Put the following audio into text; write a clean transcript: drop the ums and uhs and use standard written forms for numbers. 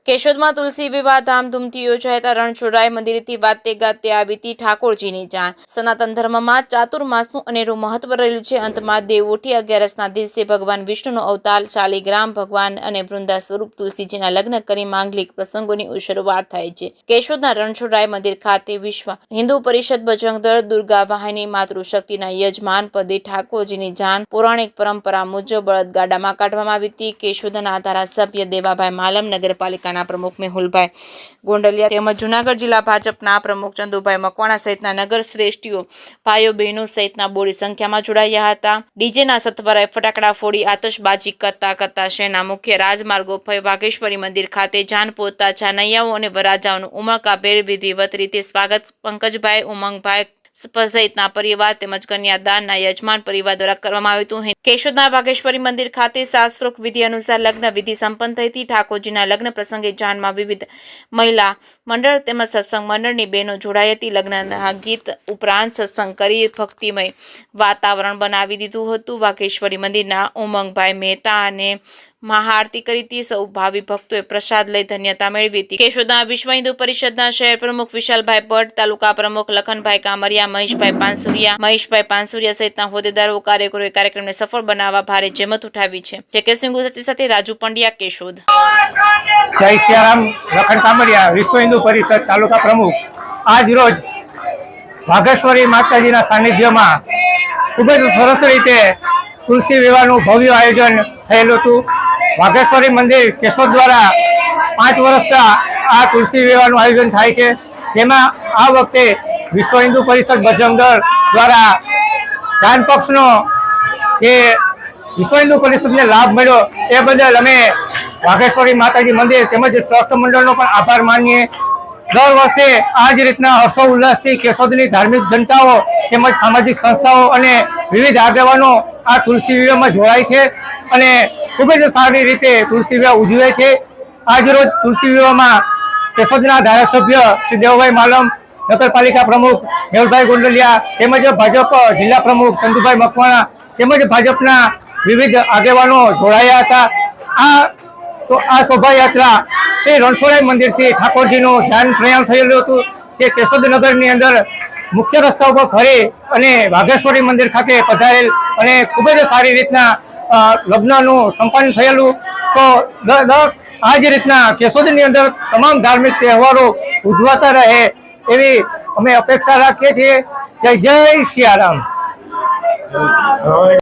કેશોદમાં તુલસી વિવાહ ધામધૂમથી યોજાયા રણછોડરાય મંદિરથી વાતે ગાતે આવી હતી ઠાકોરજીની જાન। સનાતન ધર્મમાં ચાતુર્માસનું અનેરું મહત્વ રહેલું છે। અંતમાં દેવઉઠી 11ના દિવસે ભગવાન વિષ્ણુનો અવતાર શાલિગ્રામ ભગવાન અને વૃંદા સ્વરૂપ તુલસીજીના લગ્ન કરી માંગલિક પ્રસંગોની શરૂઆત થાય છે। કેશોદના રણછોડરાય મંદિર ખાતે વિશ્વ હિન્દુ પરિષદ બજરંગ દળ દુર્ગા વાહિની માતૃશક્તિના યજમાન પદે ઠાકોરજીની જાન પૌરાણિક પરંપરા મુજબ બળદગાડામાં કાઢવામાં આવી હતી। કેશોદના ધારાસભ્ય દેવાભાઈ માલમ, નગરપાલિકા પ્રમુખ મેહુલભાઈ ગોંડલિયા તેમજ જૂનાગઢ જિલ્લા ભાજપના પ્રમુખ ચંદુભાઈ મકવાણા સહિતના નગર શ્રેષ્ઠીઓ, ભાઈઓ બહેનો સહિતના બોડી સંખ્યામાં જોડાયા હતા। ડીજેના સથવારાએ ફટાકડા ફોડી આતશબાજી કરતા શહેરના મુખ્ય રાજમાર્ગો પર વાઘેશ્વરી મંદિર ખાતે જાન પહોંચતા જાનૈયાઓ અને વરરાજાઓનું ઉમળકાભેર વિધિવત રીતે સ્વાગત પંકજભાઈ, ઉમંગભાઈ સહિતના પરિવાર તેમજ કન્યાદાનના યજમાન પરિવાર દ્વારા કરવામાં આવ્યું હતું। કેશોદના વાઘેશ્વરી મંદિર ખાતે શાસ્ત્રોક્ત વિધિ અનુસાર લગ્ન વિધિ સંપન્ન થઈ હતી। ઠાકોરજીના લગ્ન પ્રસંગે જાનમાં વિવિધ મહિલા મંડળ તેમજ સત્સંગ મંડળની બહેનો જોડાઈ હતી। લગ્નના ગીત ઉપરાંત સત્સંગ કરી ભક્તિમય વાતાવરણ બનાવી દીધું હતું। વાઘેશ્વરી મંદિરના ઉમંગભાઈ મહેતા અને મહાઆરતી કરી હતી। સૌ ભાવિ ભક્તોએ પ્રસાદ લઈ ધન્યતા મેળવી હતી। કેશોદના વિશ્વ હિન્દુ પરિષદના શહેર પ્રમુખ વિશાલભાઈ ભટ્ટ, તાલુકા પ્રમુખ લખનભાઈ કામરિયા, મહેશભાઈ પાનસુરિયા સહિતના હોદ્દેદારો કાર્યકરોએ કાર્યક્રમને સફળ બનાવવા ભારે જહેમત ઉઠાવી છે। જય સિંહ ગુજરાતી સાથે રાજુ પંડ્યા, કેશોદ। જય સિયારામ, લખન કામરિયા, વિશ્વ હિન્દુ પરિષદ તાલુકા પ્રમુખ। આજ રોજ વાઘેશ્વરી માતાજીના સાનિધ્યમાં ખૂબ જ સરસ રીતે તુલસી વિવાહનું ભવ્ય આયોજન થયેલું હતું। વાઘેશ્વરી મંદિર કેશોદ દ્વારા 5 વર્ષથી આ તુલસી વિવાહનું આયોજન થાય છે, જેમાં આ વખતે વિશ્વ હિન્દુ પરિષદ બજરંગ દળ દ્વારા જાન પક્ષનો જે વિશ્વ હિન્દુ પરિષદને લાભ મળ્યો એ બદલ અમે વાઘેશ્વરી માતાજી મંદિર તેમજ ટ્રસ્ટ મંડળનો પણ આભાર માનીએ। દર વર્ષે આ જ રીતના હર્ષો ઉલ્લાસથી કેશોદની ધાર્મિક જનતાઓ તેમજ સામાજિક સંસ્થાઓ અને વિવિધ આગેવાનો આ તુલસી વિવાહમાં જોડાય છે અને ખૂબ જ સારી રીતે તુલસી વિવાહ ઉજવે છે। આજરોજ તુલસી વિવાહમાં કેશોદના ધારાસભ્ય શ્રી દેવભાઈ માલમ, નગરપાલિકા પ્રમુખ મેહુલભાઈ ગોંડલિયા તેમજ ભાજપ જિલ્લા પ્રમુખ ચંદુભાઈ મકવાણા તેમજ ભાજપના વિવિધ આગેવાનો જોડાયા હતા। આ શોભાયાત્રા શ્રી રણછોડરાય મંદિરથી ઠાકોરજીનું ધ્યાન પ્રયાણ થયેલું હતું, જે કેશોદ નગરની અંદર મુખ્ય રસ્તા ઉપર ફરી અને વાઘેશ્વરી મંદિર ખાતે પધારેલ અને ખૂબ જ સારી રીતના લગ્નનું સંપન્ન થયેલું। તો આ જ રીતના કેશોદની અંદર તમામ ધાર્મિક તહેવારો ઉજવાતા રહે એવી અમે અપેક્ષા રાખીએ છીએ। જય સિયારામ।